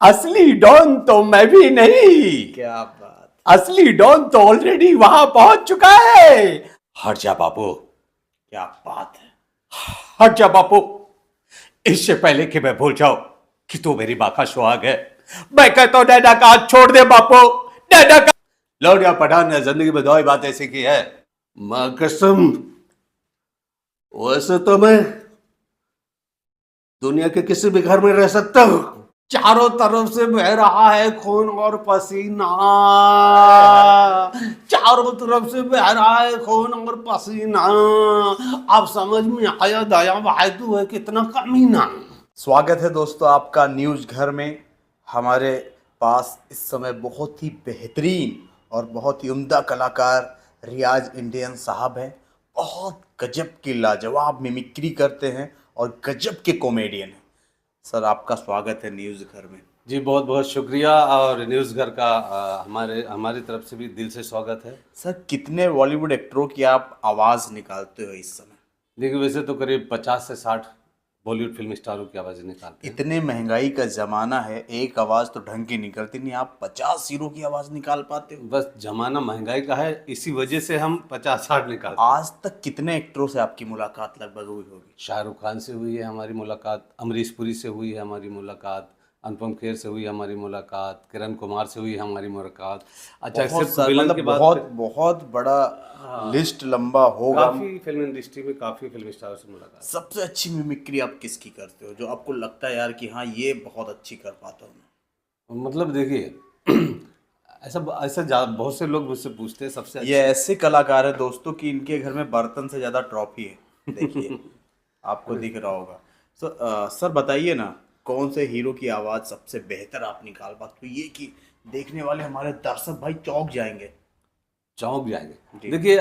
असली डॉन तो मैं भी नहीं। क्या बात। असली डॉन तो ऑलरेडी वहां पहुंच चुका है। हट जा बापू। क्या बात है। हट जा बापू। इससे पहले कि मैं भूल जाऊं कि तू मेरी मां का सुहाग है, मैं कहता हूं डैडा का हाथ छोड़ दे बापू। डैडा का लौंडिया पठान ने जिंदगी में दो ही बातें सीखी है, मां कसम। वैसे तो मैं दुनिया के किसी भी घर में रह सकता हूं। चारों तरफ से बह रहा है खून और पसीना। चारों तरफ से बह रहा है खून और पसीना। अब समझ में आया दया वाहिदू है कितना कमीना। स्वागत है दोस्तों आपका न्यूज़ घर में। हमारे पास इस समय बहुत ही बेहतरीन और बहुत ही उम्दा कलाकार रियाज इंडियन साहब हैं। बहुत गजब की लाजवाब मिमिक्री करते हैं और गजब के कॉमेडियन हैं। सर आपका स्वागत है न्यूज़ घर में। जी बहुत बहुत शुक्रिया, और न्यूज़ घर का हमारी तरफ से भी दिल से स्वागत है। सर कितने बॉलीवुड एक्टरों की आप आवाज़ निकालते हो इस समय? देखिए वैसे तो करीब 50 से 60 बॉलीवुड फिल्म स्टारों की आवाज़ें निकालते हैं। इतने महंगाई का ज़माना है, एक आवाज़ तो ढंग की निकलती नहीं, आप 50 हीरो की आवाज़ निकाल पाते हो? बस जमाना महंगाई का है, इसी वजह से हम 50-60 निकालते हैं। आज तक कितने एक्टरों से आपकी मुलाकात लगभग हुई होगी? शाहरुख खान से हुई है हमारी मुलाकात, अमरीश पुरी से हुई है हमारी मुलाकात, अनुपम खेर से हुई है हमारी मुलाकात, किरण कुमार से हुई है हमारी मुलाकात। अच्छा बहुत सिर्फ सारे, विलन मतलब के बाद बहुत बहुत बड़ा लिस्ट लंबा होगा। काफ़ी फिल्म इंडस्ट्री में काफ़ी फिल्म स्टारों से मुलाकात। सबसे अच्छी मिमिक्री आप किसकी करते हो, जो आपको लगता है यार कि हाँ ये बहुत अच्छी कर पाता हूँ मैं? मतलब देखिए ऐसा ऐसा बहुत से लोग मुझसे पूछते हैं सबसे ये ऐसे कलाकार है दोस्तों कि इनके घर में बर्तन से ज़्यादा ट्रॉफी है। देखिए आपको दिख रहा होगा। सर बताइए ना, कौन से हीरो की आवाज़ सबसे बेहतर आप निकाल पाते हो, ये कि देखने वाले हमारे दर्शक भाई चौंक जाएंगे? चौंक जाएंगे। जी। देखिए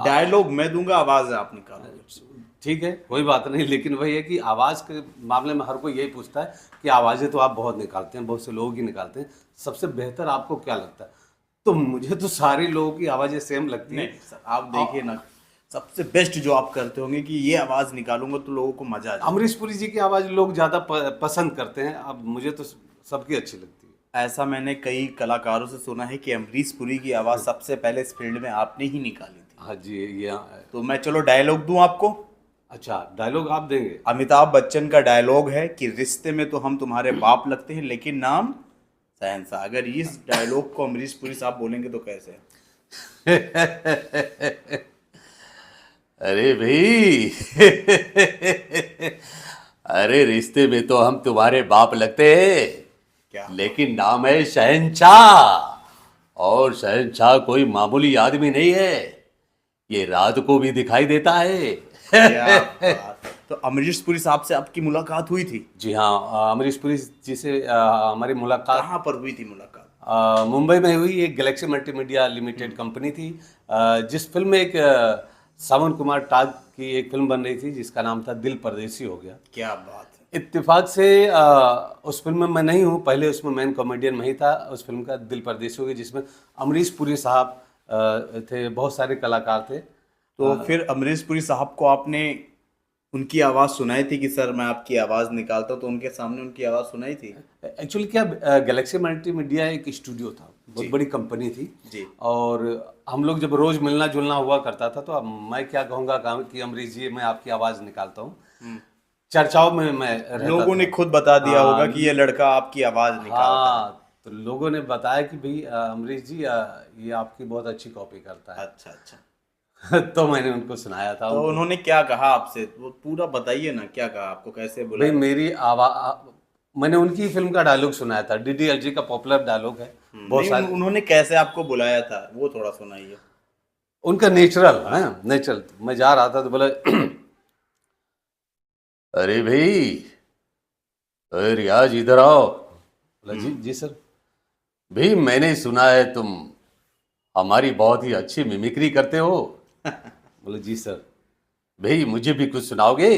डायलॉग मैं दूंगा, आवाज़ आप निकालोगे। ठीक है कोई बात नहीं, लेकिन वही है कि आवाज़ के मामले में हर कोई यही पूछता है कि आवाज़ें तो आप बहुत निकालते हैं, बहुत से लोगों की निकालते हैं, सबसे बेहतर आपको क्या लगता है? तो मुझे तो सारे लोगों की आवाज़ें सेम लगती हैं। नहीं सर, आप देखिए ना, सबसे बेस्ट जो आप करते होंगे कि ये आवाज़ निकालूंगा तो लोगों को मजा आ जाए। अमरीश पुरी जी की आवाज़ लोग ज़्यादा पसंद करते हैं, अब मुझे तो सबकी अच्छी लगती है। ऐसा मैंने कई कलाकारों से सुना है कि अमरीश पुरी की आवाज़ सबसे पहले इस फील्ड में आपने ही निकाली थी। हाँ जी ये तो मैं चलो डायलॉग दूं आपको। अच्छा डायलॉग आप देंगे? अमिताभ बच्चन का डायलॉग है कि रिश्ते में तो हम तुम्हारे बाप लगते हैं लेकिन नाम शहंशाह। अगर इस डायलॉग को अमरीश पुरी साहब बोलेंगे तो कैसे? अरे भाई अरे रिश्ते में तो हम तुम्हारे बाप लगते हैं, क्या लेकिन नाम है शहंशाह। और शहंशाह कोई मामूली आदमी नहीं है, ये रात को भी दिखाई देता है। क्या बात है। तो अमरीश पुरी साहब से आपकी मुलाकात हुई थी? जी हाँ, अमरीश पुरी जी से हमारी मुलाकात कहाँ पर हुई थी मुलाकात? मुंबई में हुई। एक गैलेक्सी मल्टीमीडिया लिमिटेड कंपनी थी, जिस फिल्म में एक सावन कुमार टाग की एक फिल्म बन रही थी जिसका नाम था दिल परदेसी हो गया। क्या बात है। इत्तेफाक से उस फिल्म में मैं नहीं हूँ, पहले उसमें मेन कॉमेडियन मैं ही था उस फिल्म का, दिल परदेसी हो गया, जिसमें अमरीश पुरी साहब थे, बहुत सारे कलाकार थे। तो फिर अमरीश पुरी साहब को आपने उनकी आवाज़ सुनाई थी कि सर मैं आपकी आवाज़ निकालता हूँ, तो उनके सामने उनकी आवाज़ सुनाई थी? एक्चुअली क्या, गैलेक्सी मल्टीमीडिया एक स्टूडियो था, बहुत बड़ी कंपनी थी जी। और हम लोग जब रोज मिलना जुलना हुआ करता था, तो अब मैं क्या कहूँगा कि अमरीश जी मैं आपकी आवाज़ निकालता हूँ, चर्चाओं में मैं रहता लोगों ने था। खुद बता दिया हाँ, होगा कि ये लड़का आपकी आवाज़ निकालता है। हाँ, तो लोगों ने बताया कि भाई अमरीश जी ये आपकी बहुत अच्छी कॉपी करता है। अच्छा अच्छा। तो मैंने उनको सुनाया था। तो उन्होंने क्या कहा आपसे, वो पूरा बताइए ना, क्या कहा आपको, कैसे भाई बुलाया? मेरी आवाज, मैंने उनकी फिल्म का डायलॉग सुनाया था, डीडीएलजी का पॉपुलर डायलॉग है बहुत नहीं, सारे। उन्होंने कैसे आपको बुलाया था वो थोड़ा सुनाइए। उनका नेचुरल है, नेचुरल। मैं जा रहा था तो बोला अरे भाई, अरे रियाज इधर आओ। बोला जी जी सर। भाई मैंने सुना है तुम हमारी बहुत ही अच्छी मिमिक्री करते हो। बोले जी सर। भाई मुझे भी कुछ सुनाओगे?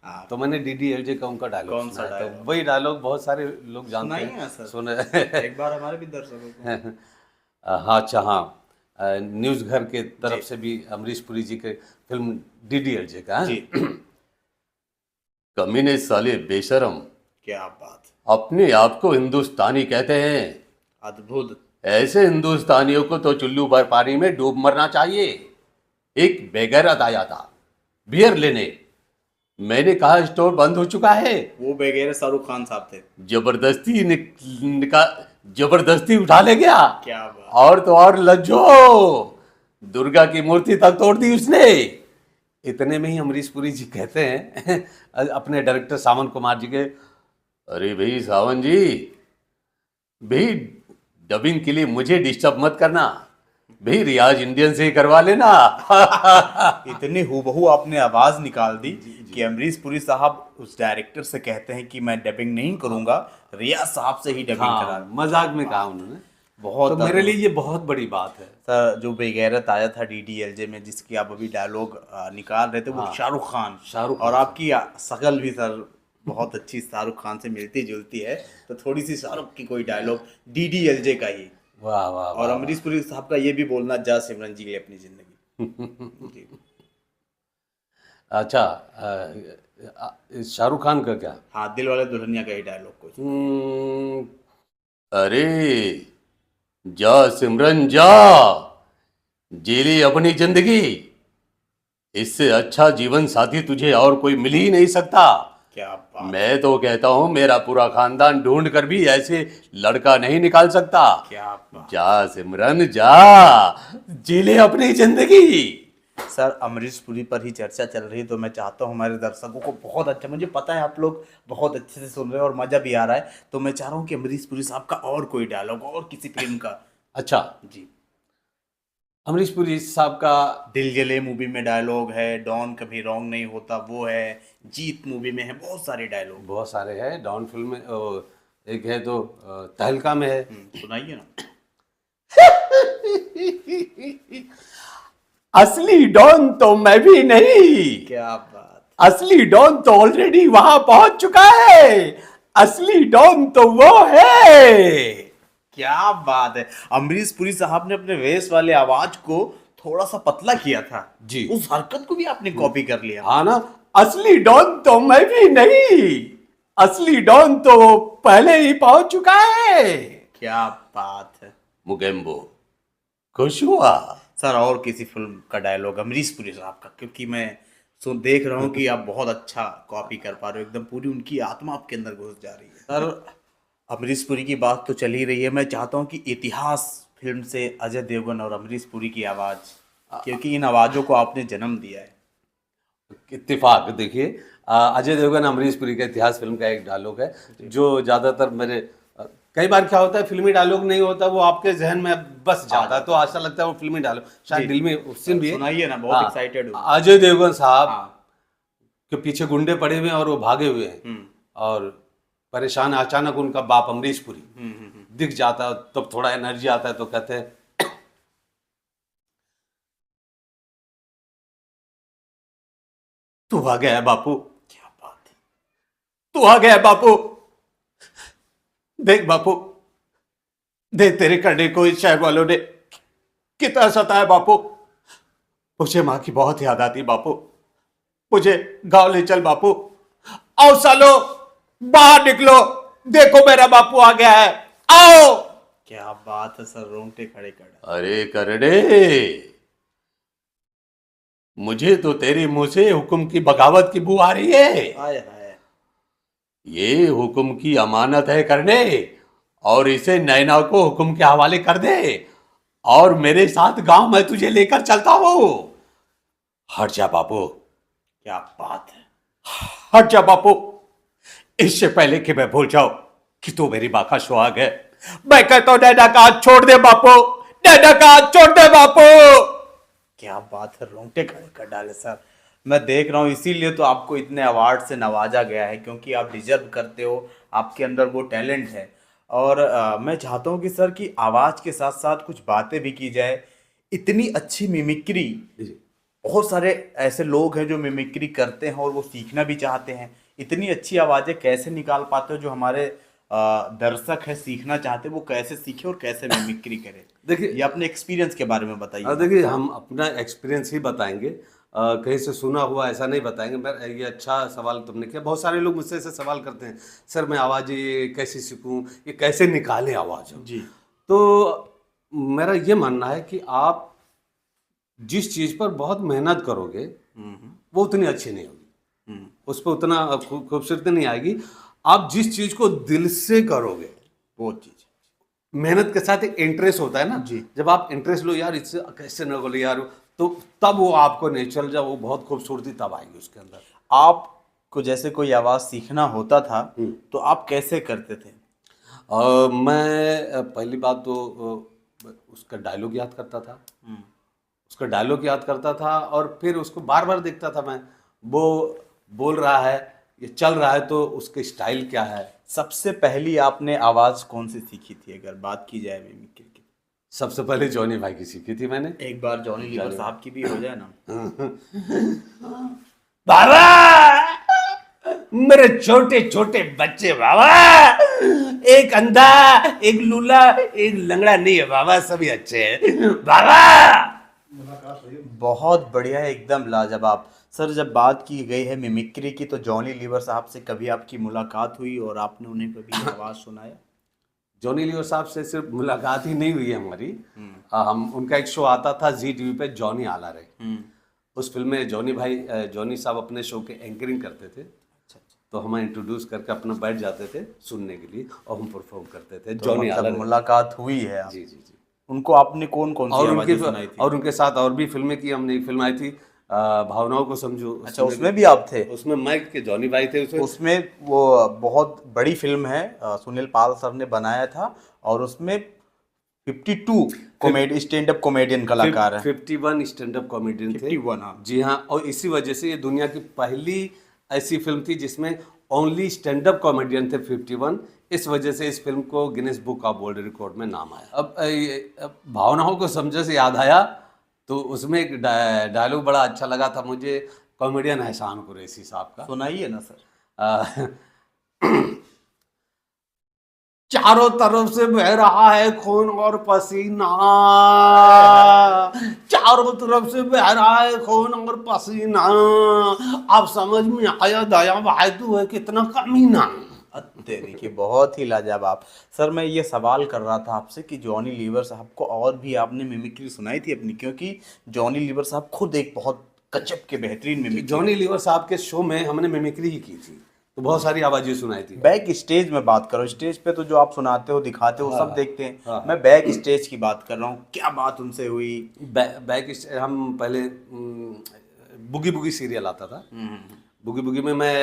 हाँ। तो मैंने डीडीएलजे का उनका डायलॉग कौन सा सुनाया, तो डायलॉग? वही डायलॉग बहुत सारे लोग जानते सुनाइए ना हैं। सर, सुन एक बार हमारे भी दर्शकों को। हाँ अच्छा हाँ, न्यूज़ घर के तरफ जी से भी अमरीश पुरी जी के फिल्म डीडीएलजे का, जी। कमीने साले बेशरम, क्या बात, अपने आप को हिंदुस्तानी कहते हैं। अद्भुत। ऐसे हिंदुस्तानियों को तो चुल्लू भर पानी में डूब मरना चाहिए। एक बेगैरत आया था बियर लेने। मैंने कहा स्टोर बंद हो चुका है। वो बेगैरत शाहरुख खान साहब थे। जबरदस्ती जबरदस्ती उठा ले गया। क्या बात। और तो और लज्जो, दुर्गा की मूर्ति तक तोड़ दी उसने। इतने में ही अमरीश पुरी जी कहते हैं अपने डायरेक्टर सावन कुमार जी के, अरे भाई सावन जी, भाई डबिंग के लिए मुझे डिस्टर्ब मत करना, भाई रियाज इंडियन से ही करवा लेना। इतनी हूबहू आपने आवाज निकाल दी कि अमरीश पुरी साहब उस डायरेक्टर से कहते हैं कि मैं डबिंग नहीं करूंगा, रियाज साहब से ही डबिंग करा। हाँ, मजाक में कहा उन्होंने। बहुत तो मेरे लिए ये बहुत बड़ी बात है। सर जो बेगैरत आया था डीडीएलजे में, जिसकी आप अभी डायलॉग निकाल रहे थे, वो हाँ। शाहरुख खान। शाहरुख और खान। आपकी शकल भी सर बहुत अच्छी शाहरुख खान से मिलती जुलती है, तो थोड़ी सी शाहरुख की कोई डायलॉग डीडीएलजे का ही। वाह वाह और वाह। अमरीश पुरी साहब का ये भी बोलना, जा सिमरन जी ले अपनी जिंदगी। जी। अच्छा, शाहरुख खान का क्या? हाँ, दिल वाले दुल्हनिया का ही डायलॉग कुछ। अरे जा सिमरन जा, जी ली अपनी जिंदगी। इससे अच्छा जीवन साथी तुझे और कोई मिल ही नहीं सकता। क्या बात। मैं तो कहता हूं मेरा पूरा खानदान ढूंढ कर भी ऐसे लड़का नहीं निकाल सकता। क्या बात। जा सिमरन जा, जी ले अपनी जिंदगी। सर अमरीश पुरी पर ही चर्चा चल रही है, तो मैं चाहता हूँ हमारे दर्शकों को बहुत अच्छा, मुझे पता है आप लोग बहुत अच्छे से सुन रहे हैं और मज़ा भी आ रहा है, तो मैं चाह रहा हूँ कि अमरीश पुरी साहब का और कोई डायलॉग और किसी फिल्म का। अच्छा, जी। अमरीश पुरी साहब का दिल जले मूवी में डायलॉग है, डॉन कभी रॉन्ग नहीं होता वो है, जीत मूवी में है, बहुत सारे डायलॉग। बहुत सारे हैं। डॉन फिल्म में एक है तो तहलका में है। सुनाइए ना। असली डॉन तो मैं भी नहीं, क्या बात। असली डॉन तो ऑलरेडी वहां पहुंच चुका है। असली डॉन तो वो है। क्या बात है। अमरीश पुरी साहब ने अपने वेस वाले आवाज को थोड़ा सा पतला किया था जी। उस हरकत को भी आपने कॉपी कर लिया। हाँ ना, असली डॉन तो मैं भी नहीं, असली डॉन तो पहले ही पहुंच चुका है। क्या बात है। मुगेम्बो, खुश हुआ। सर और किसी फिल्म का डायलॉग अमरीश पुरी साहब का, क्योंकि मैं देख रहा हूँ कि आप बहुत अच्छा कॉपी कर पा रहे हो, एकदम पूरी उनकी आत्मा आपके अंदर घुस जा रही है। सर अमरीश पुरी की बात तो चल ही रही है, मैं चाहता हूँ कि इतिहास फिल्म से अजय देवगन और अमरीश पुरी की आवाज़, क्योंकि इन आवाज़ों को आपने जन्म दिया है। इत्तेफाक। देखिए, अजय देवगन अमरीश पुरी का इतिहास फिल्म का एक डायलॉग है जो ज़्यादातर मेरे कई बार क्या होता है, फिल्मी डायलॉग नहीं होता, वो आपके जहन में बस जाता है, तो ऐसा लगता है वो फिल्मी डायलॉग शायद दिल में उस दिन भी है। सुनाइए ना, बहुत हाँ, एक्साइटेड हूँ। अजय देवगन साहब हाँ। के पीछे गुंडे पड़े हुए हैं और वो भागे हुए हैं, और परेशान, अचानक उनका बाप अमरीश पुरी दिख जाता है, तब थोड़ा एनर्जी आता है, तो कहते हैं तू आ गया है बापू। क्या बात है। तू आ गया है बापू। देख बापू, देख तेरे करने को इस शहर वालों ने कितना सताया बापू। मुझे माँ की बहुत याद आती बापू, मुझे गांव ले चल बापू। आओ सालो, बाहर निकलो, देखो मेरा बापू आ गया है, आओ। क्या बात है सर, रोंगटे खड़े कर। अरे करड़े, मुझे तो तेरे मुंह से हुक्म की बगावत की बू आ रही है। हाय हाय। ये हुक्म की अमानत है करने, और इसे नैना को हुक्म के हवाले कर दे, और मेरे साथ गांव में तुझे लेकर चलता हूं। हट जा बापू। क्या बात है। हट जा बापू, इससे पहले कि मैं भूल जाऊं कि तू मेरी मां का सुहाग है, मैं कहता हूं नैना का हाथ छोड़ दे बापू, नैना का हाथ छोड़ दे बापू। क्या बात है, रोंगटे खड़े कर डाले सर। मैं देख रहा हूँ, इसीलिए तो आपको इतने अवार्ड से नवाजा गया है, क्योंकि आप डिजर्व करते हो, आपके अंदर वो टैलेंट है। और मैं चाहता हूँ कि सर की आवाज़ के साथ साथ कुछ बातें भी की जाए। इतनी अच्छी मिमिक्री, बहुत सारे ऐसे लोग हैं जो मिमिक्री करते हैं और वो सीखना भी चाहते हैं। इतनी अच्छी आवाज़ें कैसे निकाल पाते हो जो हमारे दर्शक है सीखना चाहते, वो कैसे सीखे और कैसे मिमिक्री करे? देखिए, ये अपने एक्सपीरियंस के बारे में बताइए। देखिए हम अपना एक्सपीरियंस ही बताएंगे। कहीं से सुना हुआ ऐसा नहीं बताएंगे। ये अच्छा सवाल तुमने किया। बहुत सारे लोग मुझसे ऐसे सवाल करते हैं, सर मैं आवाज़ ये कैसे सीखूं, ये कैसे निकालें आवाज़ हम। जी। तो मेरा ये मानना है कि आप जिस चीज़ पर बहुत मेहनत करोगे वो उतनी अच्छी नहीं होगी, उस पर उतना खूबसूरती नहीं आएगी। आप जिस चीज़ को दिल से करोगे, वो चीज मेहनत के साथ एक इंटरेस्ट होता है ना जी। जब आप इंटरेस्ट लो, यार इससे कैसे न बोले यार, तो तब वो आपको नेचुरल, जब वो बहुत खूबसूरती तब आएगी उसके अंदर। आपको जैसे कोई आवाज सीखना होता था तो आप कैसे करते थे? मैं पहली बात तो उसका डायलॉग याद करता था, उसका डायलॉग याद करता था और फिर उसको बार बार देखता था मैं, वो बोल रहा है, ये चल रहा है तो उसके स्टाइल क्या है। सबसे पहली आपने आवाज कौन सी सीखी थी अगर बात की जाए मिमिक्री की? सबसे पहले जॉनी भाई की सीखी थी मैंने। एक बार जॉनी लीवर साहब की भी हो जाए ना। बाबा, मेरे छोटे छोटे बच्चे बाबा, एक अंधा, एक लूला, एक लंगड़ा नहीं है बाबा, सभी अच्छे हैं बाबा। बहुत बढ़िया है, एकदम लाजवाब। सर जब बात की गई है मिमिक्री की तो जॉनी लीवर साहब से कभी आपकी मुलाकात हुई और आपने उन्हें कभी आवाज सुनाया? जॉनी लीवर साहब से सिर्फ मुलाकात ही नहीं हुई है हमारी। हम उनका एक शो आता था जी टीवी पे, जॉनी आला रे। उस फिल्म में जॉनी साहब अपने शो के एंकरिंग करते थे। तो हमें इंट्रोड्यूस करके अपना बैठ जाते थे सुनने के लिए और हम परफॉर्म करते थे। तो जॉनी मतलब आला रे। मुलाकात हुई है जी जी जी। उनको आपने कौन कौन सी और आवाजें सुनाई थी? और उनके साथ और भी फिल्में की हमने। एक फिल्म आई थी भावनाओं को समझो। अच्छा, उसमें भी आप थे? उसमें मैं के जॉनी भाई थे उसमें। उसमें वो बहुत बड़ी फिल्म है, सुनील पाल सर ने बनाया था और उसमें 52 कॉमेडी स्टैंड अप कॉमेडियन कलाकार है। 51 स्टैंड अप कॉमेडियन थे। 51, हाँ। जी हाँ, और इसी वजह से ये दुनिया की पहली ऐसी फिल्म थी जिसमें ओनली स्टैंड अप कॉमेडियन थे 51। इस वजह से इस फिल्म को Guinness book of world record में नाम आया। अब भावनाओं को समझो से याद आया तो उसमें एक डायलॉग बड़ा अच्छा लगा था मुझे, कॉमेडियन एहसान कुरैशी साहब का। सुनाइए ना सर। अ, चारों तरफ से बह रहा है खून और पसीना, चारों तरफ से बह रहा है खून और पसीना, अब समझ में आया दया भाई तू है कितना कमीना। तेरी की बहुत ही लाजवाब। सर मैं ये सवाल कर रहा था आपसे कि जॉनी लीवर साहब को और भी आपने मिमिक्री सुनाई थी अपनी, क्योंकि जॉनी लीवर साहब खुद एक बहुत गजब के बेहतरीन मिमिक्री। जॉनी लीवर साहब के शो में हमने मिमिक्री ही की थी तो बहुत सारी आवाजें सुनाई थी। बैक स्टेज में बात करो, स्टेज पे तो जो आप सुनाते हो दिखाते हो सब देखते हैं। हाँ। मैं बैक स्टेज की बात कर रहा हूँ, क्या बात उनसे हुई? हम पहले बुगी बुगी सीरियल आता था। बुगी बुगी में मैं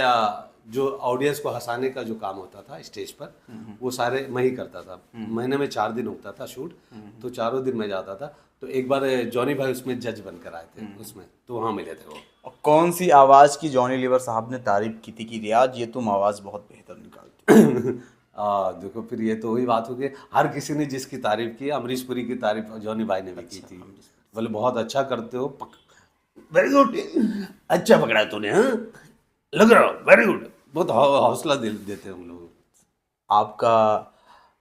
जो ऑडियंस को हंसाने का जो काम होता था स्टेज पर, वो सारे मैं ही करता था। महीने में 4 दिन होता था शूट, तो चारों दिन मैं जाता था। तो एक बार जॉनी भाई उसमें जज बनकर आए थे उसमें, तो वहाँ मिले थे वो। और कौन सी आवाज की जॉनी लीवर साहब ने तारीफ की थी कि रियाज ये तुम आवाज बहुत बेहतर निकालते हो? देखो फिर ये तो वही बात हो गई, हर किसी ने जिसकी तारीफ की। अमरीश पुरी की तारीफ जॉनी भाई ने भी की थी, बोले बहुत अच्छा करते हो, वेरी गुड, अच्छा पकड़ा तूने, हाँ लग रहा, वेरी गुड। बहुत हौसला देते हैं हम लोग। आपका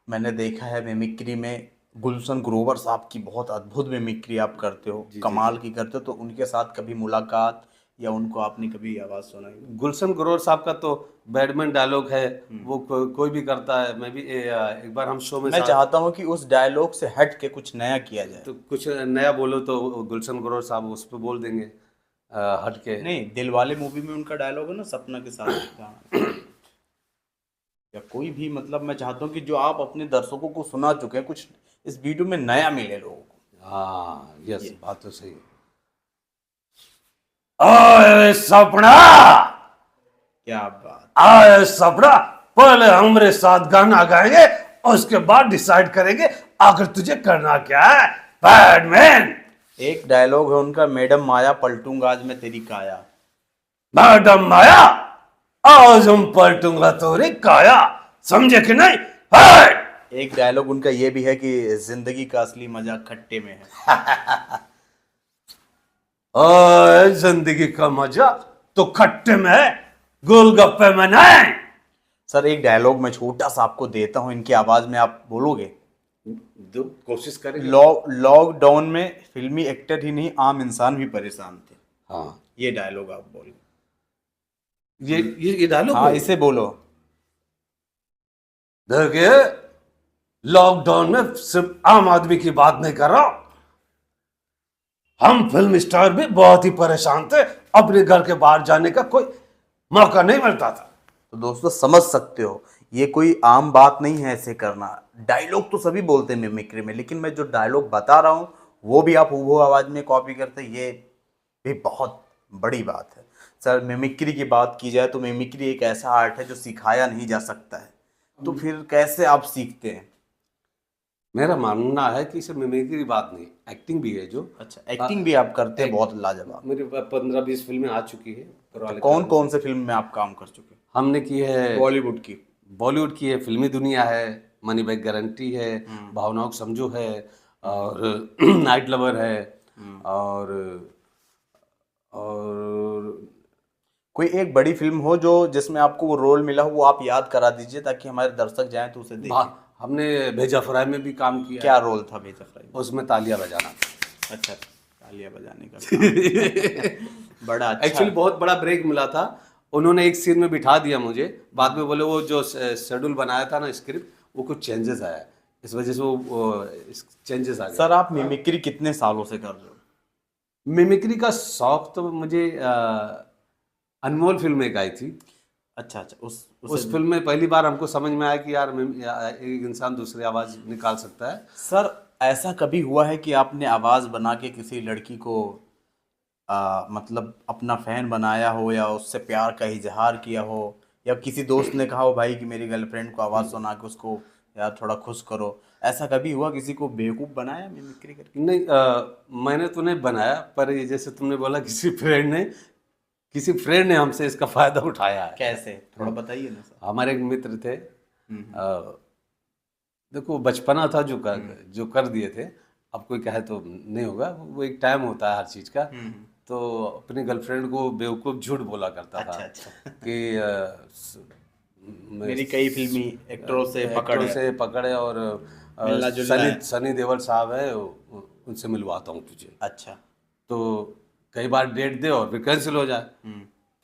मैंने देखा है मिमिक्री में गुलशन ग्रोवर साहब की बहुत अद्भुत मिमिक्री आप करते हो, कमाल की करते हो। तो उनके साथ कभी मुलाकात या उनको आपने कभी आवाज़ सुनाई? गुलशन ग्रोवर साहब का तो बैडमैन डायलॉग है, वो कोई भी करता है। मैं भी एक बार हम शो में मैं चाहता हूँ कि उस डायलॉग से हट के कुछ नया किया जाए। तो कुछ नया बोलो तो गुलशन ग्रोवर साहब उस पर बोल देंगे हट के। नहीं, दिलवाले मूवी में उनका डायलॉग है ना, सपना के साथ या कोई भी, मतलब मैं चाहता हूँ कि जो आप अपने दर्शकों को सुना चुके हैं कुछ इस वीडियो में नया मिले लोगों को। हाँ यस, बात तो सही है। आए सपना, क्या बात। आए सपना, पहले हमारे साथ गाना गाएंगे उसके बाद डिसाइड करेंगे आखिर तुझे करना क्या है बैडमैन। एक डायलॉग है उनका, मैडम माया पलटूंगा आज मैं तेरी काया। मैडम माया, आज हम पलटूंगा तोरी काया, समझे कि नहीं? एक डायलॉग उनका ये भी है कि जिंदगी का असली मजा खट्टे में है। जिंदगी का मजा तो खट्टे में है, गोलगप्पे में नहीं। सर एक डायलॉग मैं छोटा सा आपको देता हूँ, इनकी आवाज में आप बोलोगे? कोशिश करेंगे। लॉकडाउन में फिल्मी एक्टर ही नहीं आम इंसान भी परेशान थे। हाँ ये डायलॉग आप बोलो। ये डायलॉग हाँ इसे बोलो। देखिए, लॉकडाउन में सिर्फ आम आदमी की बात नहीं कर रहा, हम फिल्म स्टार भी बहुत ही परेशान थे, अपने घर के बाहर जाने का कोई मौका नहीं मिलता था। तो दोस्तों समझ सकते हो, ये कोई आम बात नहीं है ऐसे करना। डायलॉग तो सभी बोलते हैं मिमिक्री में, लेकिन मैं जो डायलॉग बता रहा हूँ वो भी आप हूबहू आवाज में कॉपी करते, ये भी बहुत बड़ी बात है। सर मिमिक्री की बात की जाए तो मिमिक्री एक ऐसा आर्ट है जो सिखाया नहीं जा सकता है, तो फिर कैसे आप सीखते हैं? मेरा मानना है कि सिर्फ मिमिक्री बात नहीं, एक्टिंग भी है जो। अच्छा, एक्टिंग भी आप करते हैं, बहुत लाजवाब। मेरी 15-20 फिल्में आ चुकी है पुराने कौन काल कौन से फिल्म में आप काम कर चुके हैं? हमने की है। बॉलीवुड की? बॉलीवुड की है, फिल्मी दुनिया है, मनी बैग गारंटी है, भावनाओं को समझो है, और नाइट लवर है, और कोई एक बड़ी फिल्म हो जो जिसमें आपको वो रोल मिला हो, वो आप याद करा दीजिए ताकि हमारे दर्शक जाएं तो उसे देखें। हमने भेजा फ्राई में भी काम किया क्या है। रोल था भेजा फ्राई में? उसमें तालियां बजाना। अच्छा, तालियां बजाने का काम। बड़ा अच्छा। एक्चुअली बहुत बड़ा ब्रेक मिला था, उन्होंने एक सीन में बिठा दिया मुझे, बाद में बोले वो जो शेड्यूल बनाया था ना स्क्रिप्ट, वो कुछ चेंजेस आया, इस वजह से वो चेंजेस आ गए। सर आप मिमिक्री कितने सालों से कर रहे हो? मिमिक्री का शौक तो मुझे अनमोल फिल्म एक आई थी। अच्छा अच्छा, उस फिल्म में पहली बार हमको समझ में आया कि यार एक इंसान दूसरी आवाज निकाल सकता है। सर ऐसा कभी हुआ है कि आपने आवाज बना के किसी लड़की को मतलब अपना फैन बनाया हो, या उससे प्यार का इजहार किया हो, या किसी दोस्त ने कहा हो भाई कि मेरी गर्लफ्रेंड को आवाज सुना के उसको यार थोड़ा खुश करो, ऐसा कभी हुआ? किसी को बेवकूफ बनाया मिमिक्री करके? नहीं, मैंने तो नहीं बनाया, पर ये जैसे तुमने बोला किसी फ्रेंड ने हमसे इसका फायदा उठाया है। कैसे, थोड़ा बताइए ना सर। हमारे एक मित्र थे, देखो बचपना था जो कर दिए थे, अब कोई कहे तो नहीं होगा, वो एक टाइम होता है हर चीज का। तो अपनी गर्लफ्रेंड को बेवकूफ झूठ बोला करता था। अच्छा। कि मेरी कई फिल्मी एक्टरों से पकड़ है, और मिलना जुलना है। सनी देओल साहब है, उनसे मिलवाता हूँ तुझे। अच्छा। तो कई बार डेट दे और फिर कैंसिल हो जाए,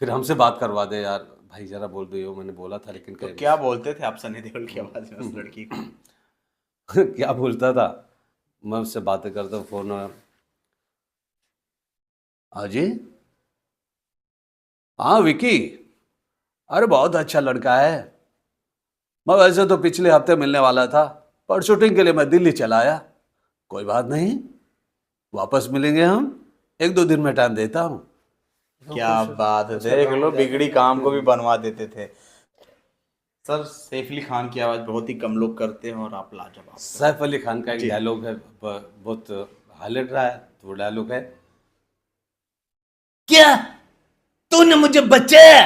फिर हमसे बात करवा दे, यार भाई जरा बोल दो, मैंने बोला था लेकिन तो क्या बोलते थे आप सनी देओल की आवाज में उस लड़की को? क्या बोलता था, मैं उससे बातें करता हूँ फोन में, हाँ जी, हाँ विकी, अरे बहुत अच्छा लड़का है, मैं वैसे तो पिछले हफ्ते मिलने वाला था, पर शूटिंग के लिए मैं दिल्ली चला आया। कोई बात नहीं, वापस मिलेंगे हम, 1-2 दिन में टाइम देता हूँ। क्या बात है, देख लो बिगड़ी काम को भी बनवा देते थे। सर सैफ अली खान की आवाज बहुत ही कम लोग करते हैं और आप लाजवाब। सैफ अली खान का एक डायलॉग है, बहुत हाईलाइट रहा है, तो वो डायलॉग है, क्या तूने मुझे बचाया?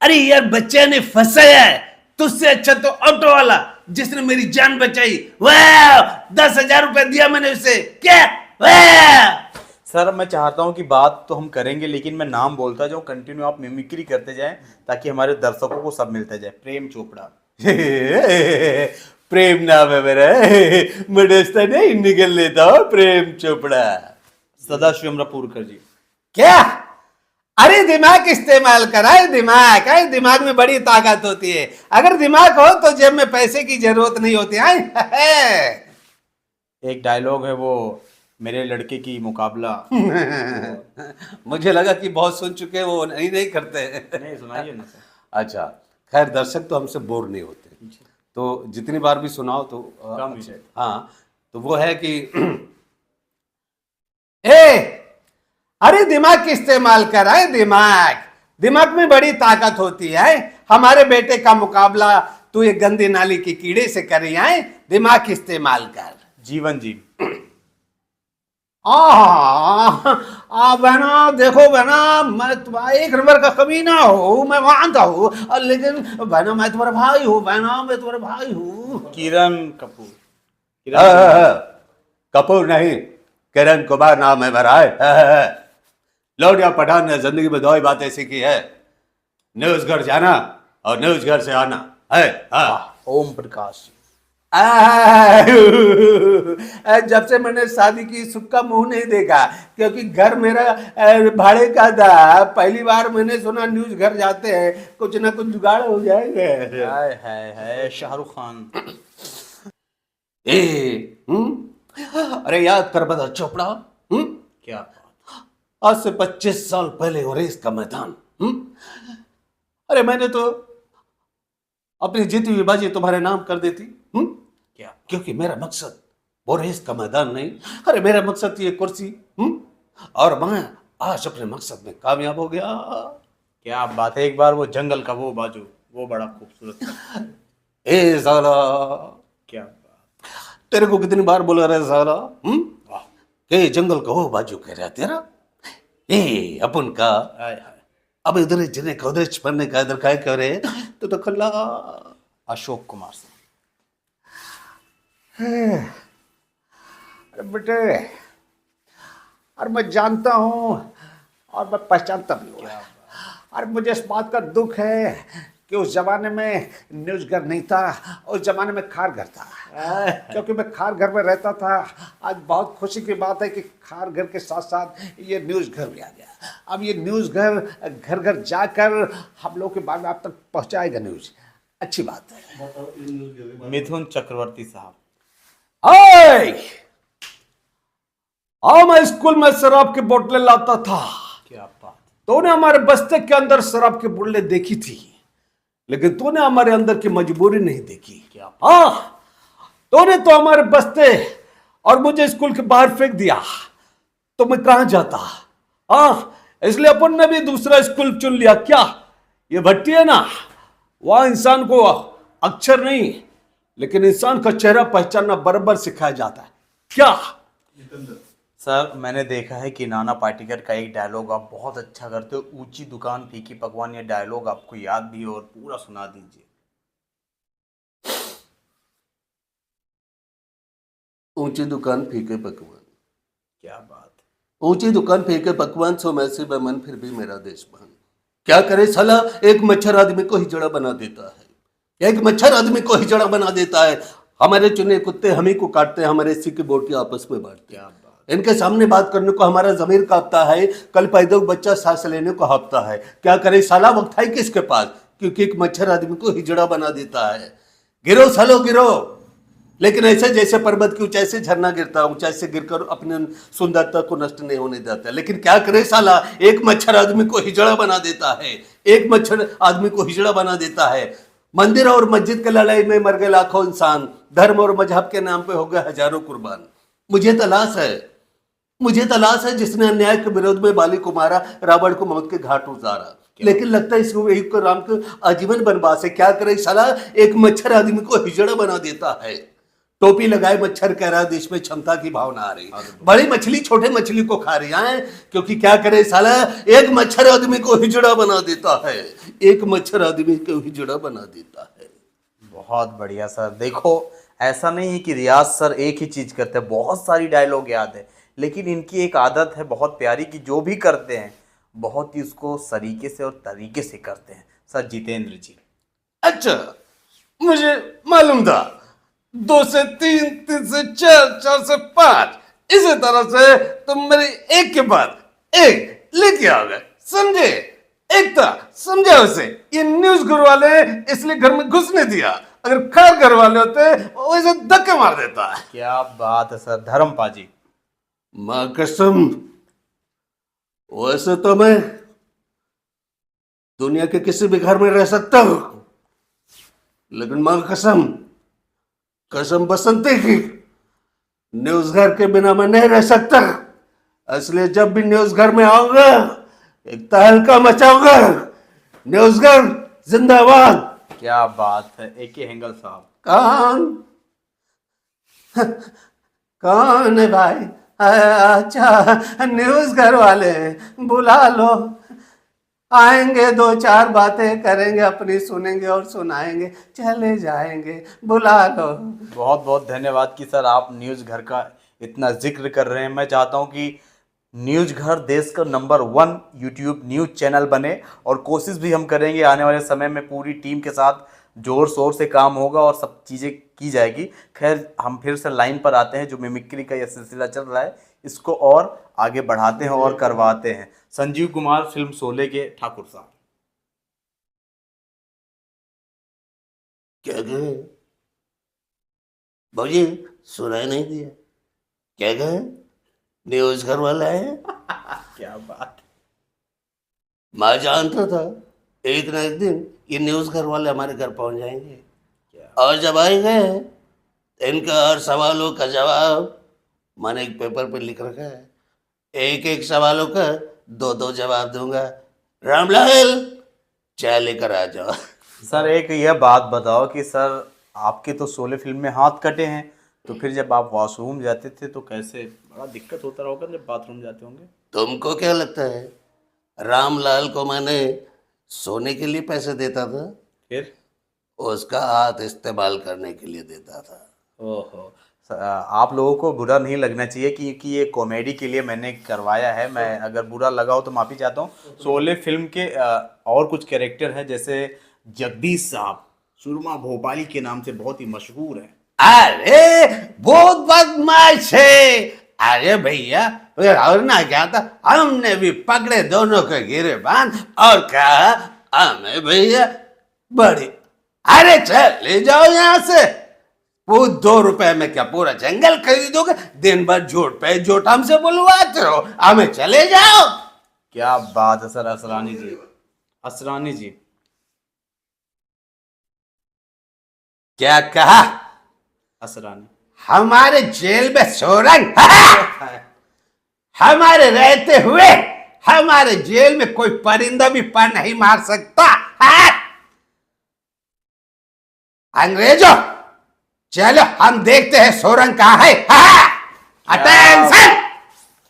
अरे यार बच्चे ने फंसाया है, तुझसे अच्छा तो ऑटो वाला जिसने मेरी जान बचाई, वाह 10,000 रुपए दिया मैंने उसे, क्या वाह। सर मैं चाहता हूं कि बात तो हम करेंगे, लेकिन मैं नाम बोलता जाऊं, कंटिन्यू आप मिमिक्री करते जाएं ताकि हमारे दर्शकों को सब मिलता जाए। प्रेम चोपड़ा। प्रेम नाम है मेरा, मैं डरता नहीं निकल लेता हूँ, प्रेम चोपड़ा। सदाशिवम रपूरकर जी। क्या? अरे दिमाग इस्तेमाल करा है, दिमाग में बड़ी ताकत होती है, अगर दिमाग हो तो जेब में पैसे की जरूरत नहीं होती है। एक डायलॉग है वो, मेरे लड़के की मुकाबला। मुझे लगा कि बहुत सुन चुके हैं, वो नहीं करते। नहीं सुनाइए ना सर। अच्छा, खैर दर्शक तो हमसे बोर नहीं होते, तो जितनी बार भी सुनाओ तो कम ही है। हाँ, तो वो है कि ए अरे दिमाग की इस्तेमाल कर रहा है, दिमाग में बड़ी ताकत होती है, हमारे बेटे का मुकाबला तू ये गंदी नाली की कीड़े से कर रही है, दिमाग की इस्तेमाल कर। जीवन जी। बहना देखो बहना, मैं तुम्हारा एक नंबर का कमीना हूँ, मैं मानता हूँ, लेकिन बहना मैं तुम्हारा भाई हूँ, बहना मैं तुम्हारा भाई हूँ। किरण कपूर। कपूर नहीं, किरण कुमार नाम है मेरा। लौटिया पठान ने जिंदगी में 2 ही बातें सीखी है, न्यूज घर जाना और न्यूज घर से आना है। ओम प्रकाश। जब से मैंने शादी की सुख का मुंह नहीं देखा, क्योंकि घर मेरा भाड़े का था। पहली बार मैंने सुना न्यूज घर जाते हैं, कुछ ना कुछ जुगाड़ हो जाएगा। हाय हाय हाय शाहरुख खान। अरे याद कर बता चोपड़ा, क्या बात। आज से 25 साल पहले वो रेस का मैदान, अरे मैंने तो अपनी जीती हुई बाजी तुम्हारे नाम कर देती, क्या क्योंकि मेरा मकसद वो रेस का मैदान नहीं, अरे मेरा मकसद ये कुर्सी, और मैं आज अपने मकसद में कामयाब हो गया। क्या बात है। एक बार वो जंगल का वो बाजू, वो बड़ा खूबसूरत था। ए साला, क्या बात। तेरे को कितनी बार बोला रहे साला, वाह। के जंगल का वो बाजू कह रहा तेरा, ए अपन का। हाय हाय। अब इधर जिन्हें कौधे पढ़ने का इधर काय करे तो खल्ला। अशोक कुमार सिंह। अरे बेटे, और मैं जानता हूँ और मैं पहचानता भी हूँ। और मुझे इस बात का दुख है कि उस जमाने में न्यूज़ घर नहीं था, उस जमाने में खार घर था। क्योंकि मैं खार घर में रहता था। आज बहुत खुशी की बात है कि खार घर के साथ साथ ये न्यूज़ घर भी आ गया। अब ये न्यूज़ घर घर घर जाकर हम लोग के बारे में आप तक पहुँचाएगा न्यूज़। अच्छी बात है। मिथुन चक्रवर्ती साहब। हाय, मैं स्कूल में शराब की बोतलें लाता था, क्या बात। तूने हमारे बस्ते के अंदर शराब की बोतलें देखी थी, लेकिन तूने हमारे अंदर की मजबूरी नहीं देखी। क्या तूने तो हमारे बस्ते और मुझे स्कूल के बाहर फेंक दिया, तो मैं कहां जाता। इसलिए अपन ने भी दूसरा स्कूल चुन लिया। क्या ये भट्टी है ना, वहां इंसान को अक्षर नहीं लेकिन इंसान का चेहरा पहचानना बराबर सिखाया जाता है। क्या सर, मैंने देखा है कि नाना पाटेकर का एक डायलॉग आप बहुत अच्छा करते हो, ऊंची दुकान फीकी पकवान। ये डायलॉग आपको याद भी हो और पूरा सुना दीजिए। ऊंची दुकान फीके पकवान, क्या बात। ऊंची दुकान फीके पकवान, सो मैसे बेमन फिर भी मेरा देशमान। क्या करे साला, एक मच्छर आदमी को हिजड़ा बना देता है, एक मच्छर आदमी को हिजड़ा बना देता है। हमारे चुने कुत्ते हम ही को काटते हैं, हमारे इसी की बोटी आपस में बांटते हैं। इनके सामने बात करने को हमारा जमीर कांपता है, कल पैदा हुआ बच्चा सांस लेने को हाँफता है। क्या करे साला, वक्त है किसके पास, क्योंकि एक मच्छर आदमी को हिजड़ा बना देता है। गिरो सालो गिरो, लेकिन ऐसे जैसे पर्वत की ऊंचाई से झरना गिरता है, ऊंचाई से गिरकर अपने सुंदरता को नष्ट नहीं होने देता। लेकिन क्या करे साला, एक मच्छर आदमी को हिजड़ा बना देता है, एक मच्छर आदमी को हिजड़ा बना देता है। मंदिर और मस्जिद के लड़ाई में मर गए लाखों इंसान, धर्म और मजहब के नाम पे हो गए हजारों कुर्बान। मुझे तलाश है जिसने अन्याय के विरोध में बाली को मारा, रावण को मौत के घाट उतारा। लेकिन लगता है इसको एक को राम को आजीवन बनवास है। क्या करे साला, एक मच्छर आदमी को हिजड़ा बना देता है। टोपी लगाए मच्छर कह रहा देश में क्षमता की भावना आ रही, बड़ी मछली छोटे मछली को खा रही है। क्योंकि क्या करे साला, एक मच्छर आदमी को हिजड़ा बना देता है, एक मच्छर आदमी को हिजड़ा बना देता है। बहुत बढ़िया सर। देखो, ऐसा नहीं है कि रियाज सर एक ही चीज करते हैं, बहुत सारी डायलॉग याद है, लेकिन इनकी एक आदत है बहुत प्यारी कि जो भी करते हैं बहुत ही उसको सलीके से और तरीके से करते हैं। सर जितेंद्र जी। अच्छा, मुझे मालूम था, 2 से 3, 3 से 4, 4 से 5, इसी तरह से तुम मेरी एक के बाद एक लेके आ गए, समझे। एक था, समझा उसे, ये न्यूज गुरु वाले इसलिए घर में घुसने दिया, अगर खैर घर वाले होते वैसे धक्के मार देता है। क्या बात है सर। धर्मपा जी। मां कसम, वैसे तो मैं दुनिया के किसी भी घर में रह सकता हूं, लेकिन मां कसम, कसम बसंती की, न्यूज घर के बिना मैं नहीं रह सकता। इसलिए जब भी न्यूज घर में आऊंगा एक तहलका मचाऊंगा। न्यूज घर जिंदाबाद। क्या बात है। A.K. हेंगल साहब। कौन है भाई? अच्छा, न्यूज घर वाले बुला लो, आएंगे 2-4 बातें करेंगे अपनी, सुनेंगे और सुनाएंगे, चले जाएंगे, बुला लो। बहुत बहुत धन्यवाद कि सर आप न्यूज़ घर का इतना जिक्र कर रहे हैं। मैं चाहता हूं कि न्यूज घर देश का नंबर 1 यूट्यूब न्यूज चैनल बने, और कोशिश भी हम करेंगे आने वाले समय में पूरी टीम के साथ जोर शोर से काम होगा और सब चीज़ें की जाएगी। खैर, हम फिर से लाइन पर आते हैं। जो मिमिक्री का यह सिलसिला चल रहा है, इसको और आगे बढ़ाते हैं और करवाते हैं। संजीव कुमार, फिल्म शोले के ठाकुर साहब। क्या कहे भाजी, सुनाई नहीं दिया? क्या कहे? न्यूज घर वाला है। क्या बात। मैं जानता था एक ना एक दिन ये न्यूज घर वाले हमारे घर पहुंच जाएंगे, और जब आएंगे तो इनका हर सवालों का जवाब मैंने एक पेपर पे लिख रखा है। एक एक सवालों का दो दो जवाब दूंगा। रामलाल, चाय लेकर आ जाओ। सर, एक यह बात बताओ कि सर, आपके तो शोले फिल्म में हाथ कटे हैं, तो फिर जब आप वॉशरूम जाते थे तो कैसे, बड़ा दिक्कत होता होगा जब बाथरूम जाते होंगे। तुमको क्या लगता है रामलाल को मैंने सोने के लिए पैसे देता था? फिर? उसका हाथ इस्तेमाल करने के लिए देता था। ओहो। आप लोगों को बुरा नहीं लगना चाहिए, क्योंकि ये कॉमेडी के लिए मैंने करवाया है। मैं अगर बुरा लगा हो तो माफ़ी चाहता हूँ। शोले फिल्म के और कुछ कैरेक्टर हैं, जैसे जगदीश साहब, सुरमा भोपाली के नाम से बहुत ही मशहूर हैं। अरे बहुत बदमाश है। अरे भैया, और ना क्या था, हमने भी पकड़े दोनों को गिरबान और कहा हमें भैया बड़ी। अरे चल ले जाओ यहाँ से। वो 2 रुपए में क्या पूरा जंगल खरीदोगे? दिन भर झूठ पे झूठ हमसे बुलवाते हो। हमें चले जाओ। क्या बात है सर, असरानी जी, असरानी जी। क्या कहा? असरानी। हमारे जेल में सुरंग? हमारे रहते हुए हमारे जेल में कोई परिंदा भी पर नहीं मार सकता है? अंग्रेजों, चलो हम देखते हैं सुरंग कहाँ है। अटेंशन।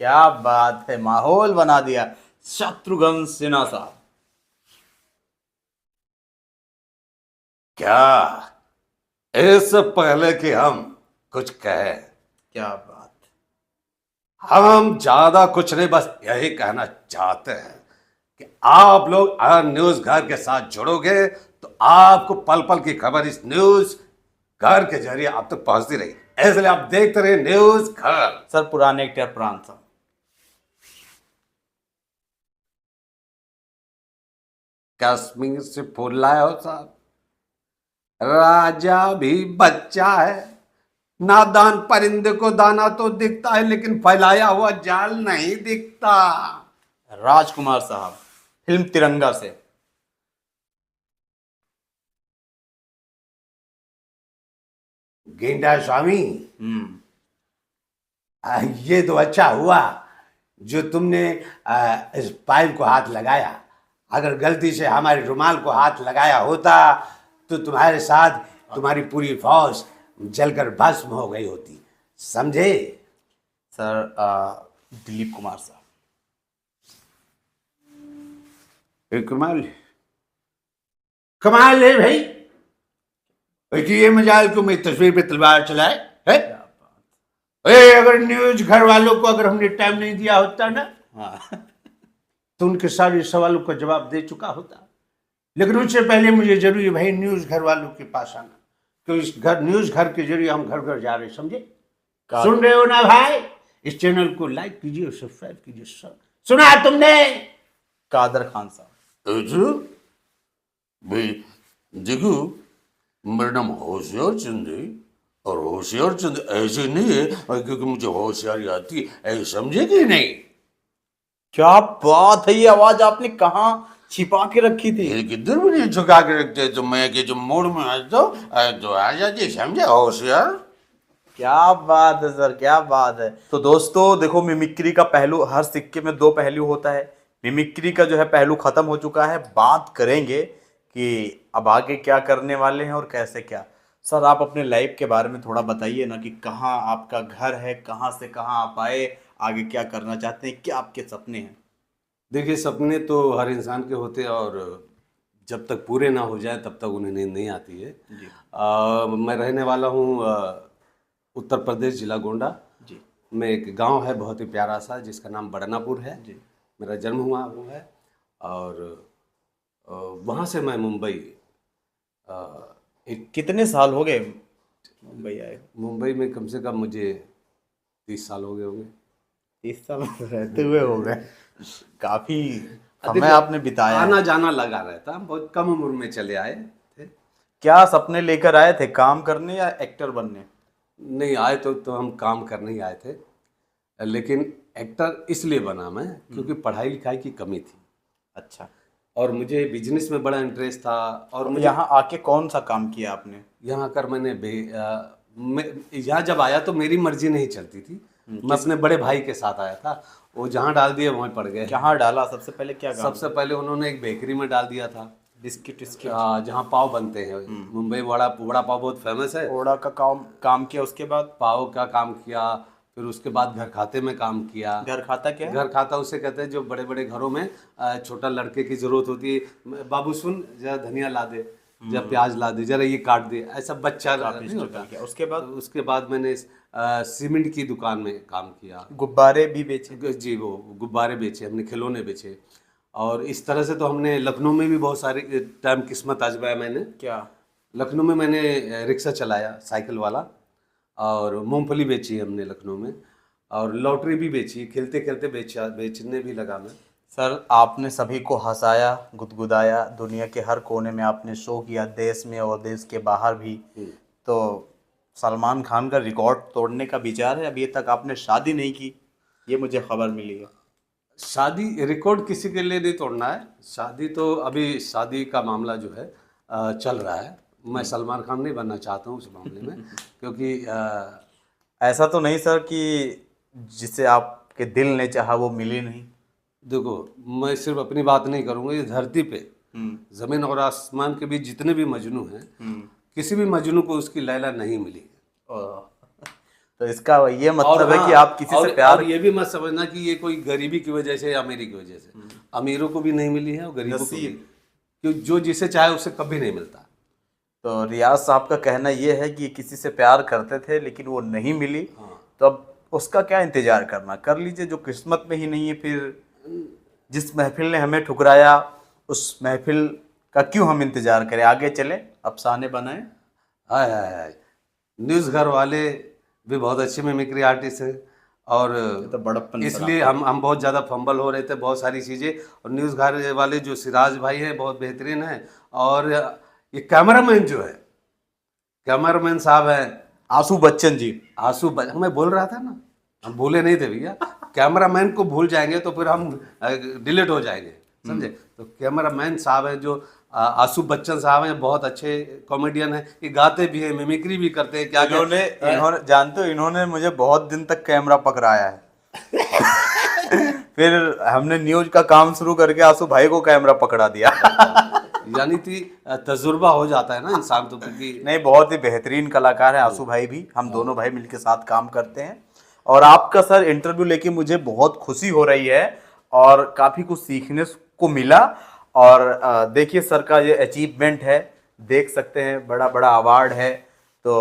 क्या बात है, माहौल बना दिया शत्रुघ्न सिन्हा साहब। क्या इससे पहले कि हम कुछ कहें, क्या बात। हम ज्यादा कुछ नहीं, बस यही कहना चाहते हैं कि आप लोग अगर न्यूज घर के साथ जुड़ोगे तो आपको पल पल की खबर इस न्यूज घर के जरिए आप तक पहुंचती रही। इसलिए आप देखते रहे न्यूज घर। सर, पुराने एक्टर प्राण साहब। कश्मीर से फूल लाए हो साहब। राजा भी बच्चा है। नादान परिंदे को दाना तो दिखता है, लेकिन फैलाया हुआ जाल नहीं दिखता। राजकुमार साहब, फिल्म तिरंगा से। गेंडा स्वामी, हम्म। ये तो अच्छा हुआ जो तुमने इस पाइप को हाथ लगाया। अगर गलती से हमारे रुमाल को हाथ लगाया होता तो तुम्हारे साथ तुम्हारी पूरी फौज जलकर भस्म हो गई होती। समझे? सर, दिलीप कुमार साहब। कमाल, कमाल है भाई। ये मजाल को मेरी तस्वीर पे तलवार चलाए है? अगर न्यूज घर वालों को अगर हमने टाइम नहीं दिया होता ना, हाँ। तो उनके सारे सवालों का जवाब दे चुका होता। लेकिन उससे पहले मुझे जरूरी भाई न्यूज घर वालों के पास आना, क्योंकि इस घर न्यूज घर के जरिए हम घर घर जा रहे, समझे? सुन रहे हो ना भाई? इस चैनल को लाइक कीजिए और सब्सक्राइब कीजिए। सब सुना तुमने? कादर खान साहब। भाई देखो, मेरा नाम होशियार चंद है, और होशियार चंद ऐसे नहीं है क्योंकि मुझे होशियारी आती है, ऐसे समझे कि नहीं? क्या बात है, ये आवाज आपने कहाँ छिपा के रखी थी? ये किधर भी नहीं झुका के रखते, तो मैं कि जो मूड में आ जाओ तो आ जाती, समझे होशियार? क्या बात है सर, क्या बात है। तो दोस्तों देखो, मिमिक्री का पहलू, हर सिक्के में 2 पहलू होता है। मिमिक्री का जो है पहलू खत्म हो चुका है। बात करेंगे कि अब आगे क्या करने वाले हैं और कैसे क्या। सर, आप अपने लाइफ के बारे में थोड़ा बताइए ना, कि कहाँ आपका घर है, कहाँ से कहाँ आप आए, आगे क्या करना चाहते हैं, क्या आपके सपने हैं? देखिए, सपने तो हर इंसान के होते हैं, और जब तक पूरे ना हो जाए तब तक उन्हें नींद नहीं आती है। जी। मैं रहने वाला हूँ उत्तर प्रदेश, जिला गोंडा। जी। में एक गांव है बहुत ही प्यारा सा जिसका नाम बड़नापुर है। जी। मेरा जन्म हुआ वो है। और वहाँ से मैं मुंबई एक कितने साल हो गए मुंबई आए? मुंबई में कम से कम मुझे 30 साल हो गए होंगे। 30 साल रहते हुए हो गए, काफी समय देखिए, आपने बिताया है। आना जाना लगा रहता, हम बहुत कम उम्र में चले आए थे। क्या सपने लेकर आए थे, काम करने या एक्टर बनने? नहीं आए तो हम काम करने ही आए थे, लेकिन एक्टर इसलिए बना मैं क्योंकि पढ़ाई लिखाई की कमी थी अच्छा। और मुझे बिजनेस में बड़ा इंटरेस्ट था। और मुझे यहाँ आके कौन सा काम किया आपने? यहाँ कर मैंने यहाँ जब आया तो मेरी मर्जी नहीं चलती थी। मैं अपने बड़े भाई के साथ आया था, वो जहाँ डाल दिए वहीं पड़ गए। कहाँ डाला सबसे पहले, क्या काम? सबसे पहले उन्होंने एक बेकरी में डाल दिया था, बिस्किट जहाँ पाव बनते हैं। मुंबई वड़ा पाव बहुत फेमस है। ओड़ा का काम किया, उसके बाद पाव का काम किया, फिर उसके बाद घर खाते में काम किया। घर खाता क्या है? घर खाता उसे कहते हैं जो बड़े बड़े घरों में छोटा लड़के की जरूरत होती है, बाबू सुन जरा धनिया ला दे, जरा प्याज ला दे, जरा ये काट दे, ऐसा बच्चा नहीं होता। किया। उसके बाद उसके बाद मैंने सीमेंट की दुकान में काम किया। गुब्बारे भी बेचे? जी, वो गुब्बारे बेचे हमने, खिलौने बेचे। और इस तरह से तो हमने लखनऊ में भी बहुत सारी टाइम किस्मत आजमाया मैंने। क्या? लखनऊ में मैंने रिक्शा चलाया, साइकिल वाला, और मूंगफली बेची हमने लखनऊ में, और लॉटरी भी बेची, खेलते खेलते बेचने भी लगा मैं। सर, आपने सभी को हंसाया, गुदगुदाया, दुनिया के हर कोने में आपने शो किया, देश में और देश के बाहर भी। तो सलमान खान का रिकॉर्ड तोड़ने का विचार है? अभी तक आपने शादी नहीं की, ये मुझे खबर मिली है। शादी रिकॉर्ड किसी के लिए नहीं तोड़ना है। शादी तो अभी शादी का मामला जो है चल रहा है। मैं सलमान खान नहीं बनना चाहता हूँ उस मामले में, क्योंकि ऐसा तो नहीं सर कि जिसे आपके दिल ने चाहा वो मिली नहीं? देखो, मैं सिर्फ अपनी बात नहीं करूँगा, इस धरती पे जमीन और आसमान के बीच जितने भी मजनू हैं, किसी भी मजनू को उसकी लैला नहीं मिली। तो इसका ये मतलब है कि आप किसी से और प्यार... ये भी मत समझना कि ये कोई गरीबी की वजह से या अमीरी की वजह से। अमीरों को भी नहीं मिली है और गरीबों को भी, क्योंकि जो जिसे चाहे उसे कभी नहीं मिलता। तो रियाज साहब का कहना ये है कि किसी से प्यार करते थे लेकिन वो नहीं मिली, तो अब उसका क्या इंतजार करना, कर लीजिए, जो किस्मत में ही नहीं है। फिर जिस महफिल ने हमें ठुकराया उस महफिल का क्यों हम इंतजार करें, आगे चले, अफसाने बनाएं। हाय हाय हाय, न्यूज़ घर वाले भी बहुत अच्छे मिमिक्री आर्टिस्ट हैं, और तो बड़प्पन इसलिए हम बहुत ज़्यादा फंबल हो रहे थे बहुत सारी चीज़ें। और न्यूज़ घर वाले जो सिराज भाई हैं बहुत बेहतरीन हैं, और ये कैमरामैन जो है, कैमरामैन साहब हैं आंसू बच्चन जी। मैं बोल रहा था ना, हम भूले नहीं थे भैया। कैमरामैन को भूल जाएंगे तो फिर हम डिलीट हो जाएंगे, समझे? तो कैमरामैन साहब हैं जो आंसू बच्चन साहब हैं, बहुत अच्छे कॉमेडियन हैं। ये गाते भी हैं, मिमिक्री भी करते हैं। क्या इन्होंने जानते हो, इन्होंने मुझे बहुत दिन तक कैमरा पकड़ाया है। फिर हमने न्यूज का काम शुरू करके आंसू भाई को कैमरा पकड़ा दिया। यानी कि तजुर्बा हो जाता है ना इंसान तो, क्योंकि नहीं, बहुत ही बेहतरीन कलाकार है आंसू भाई भी। हम दोनों भाई मिलके साथ काम करते हैं। और आपका सर इंटरव्यू लेके मुझे बहुत खुशी हो रही है और काफ़ी कुछ सीखने को मिला। और देखिए सर का ये अचीवमेंट है, देख सकते हैं, बड़ा बड़ा अवार्ड है। तो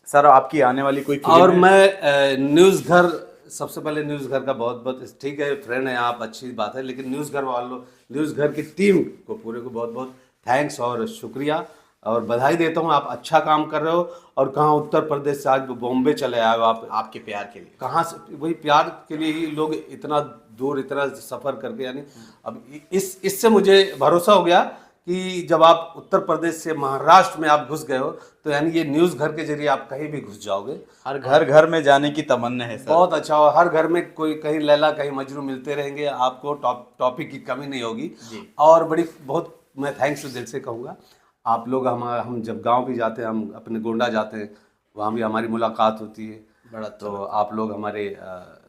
सर आपकी आने वाली कोई फिल्म और है? मैं न्यूज़ घर, सबसे पहले न्यूज़ घर का बहुत बहुत, ठीक है फ्रेंड है आप, अच्छी बात है, लेकिन न्यूज़ घर वालों, न्यूज़ घर की टीम को पूरे को बहुत बहुत थैंक्स और शुक्रिया और बधाई देता हूँ। आप अच्छा काम कर रहे हो। और कहाँ उत्तर प्रदेश से आज बॉम्बे चले आए हो आप, आपके प्यार के लिए। कहाँ से? वही प्यार के लिए ही लोग इतना दूर, इतना सफ़र करके, यानी अब इससे मुझे भरोसा हो गया कि जब आप उत्तर प्रदेश से महाराष्ट्र में आप घुस गए हो, तो यानी ये न्यूज़ घर के जरिए आप कहीं भी घुस जाओगे। हर घर घर में जाने की तमन्ना है सर। बहुत अच्छा हो, हर घर में कोई कहीं लैला कहीं मजनू मिलते रहेंगे, आपको टॉपिक की कमी नहीं होगी। और बहुत मैं थैंक्स दिल से कहूँगा। आप लोग हम जब गांव भी जाते हैं, हम अपने गोंडा जाते हैं, वहाँ भी हमारी मुलाकात होती है। बड़ा तो आप लोग हमारे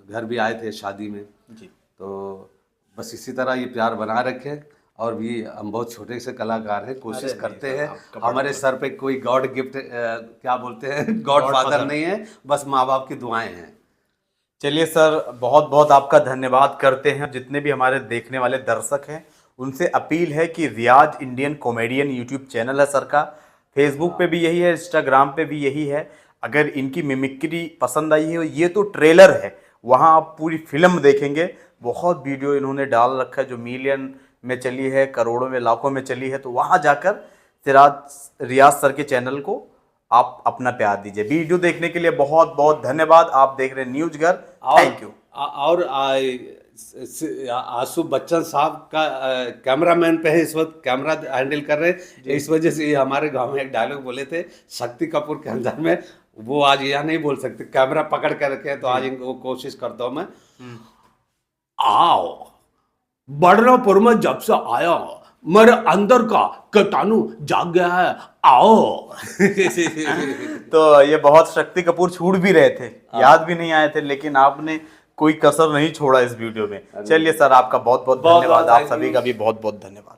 घर भी आए थे शादी में जी। तो बस इसी तरह ये प्यार बना रखें। और भी हम बहुत छोटे से कलाकार हैं, कोशिश करते हैं। हमारे सर पे कोई गॉड गिफ्ट क्या बोलते हैं, गॉड फादर नहीं है, बस माँ बाप की दुआएं हैं। चलिए सर, बहुत बहुत आपका धन्यवाद करते हैं। जितने भी हमारे देखने वाले दर्शक हैं उनसे अपील है कि रियाज इंडियन कॉमेडियन यूट्यूब चैनल है सर का, फेसबुक पे भी यही है, इंस्टाग्राम पे भी यही है। अगर इनकी मिमिक्री पसंद आई है, ये तो ट्रेलर है, वहाँ आप पूरी फिल्म देखेंगे। बहुत वीडियो इन्होंने डाल रखा है जो मिलियन में चली है, करोड़ों में, लाखों में चली है। तो वहाँ जाकर रियाज सर के चैनल को आप अपना प्यार दीजिए। वीडियो देखने के लिए बहुत बहुत धन्यवाद। आप देख रहे हैं न्यूज घर। Thank you. और आशु बच्चन साहब का कैमरामैन पे है, इस वक्त कैमरा हैंडल कर रहे हैं। इस वजह से ये हमारे गांव में एक डायलॉग बोले थे शक्ति कपूर के अंदर में, वो आज यहाँ नहीं बोल सकते, कैमरा पकड़ कर रखे, तो आज इनको कोशिश करता हूँ मैं। आओ बड़नापुर में जब से आया मेरे अंदर का कीटाणु जाग गया है, आओ। तो ये बहुत शक्ति कपूर छूट भी रहे थे, याद भी नहीं आए थे, लेकिन आपने कोई कसर नहीं छोड़ा इस वीडियो में। चलिए सर, आपका बहुत बहुत धन्यवाद। आप सभी का भी बहुत बहुत धन्यवाद।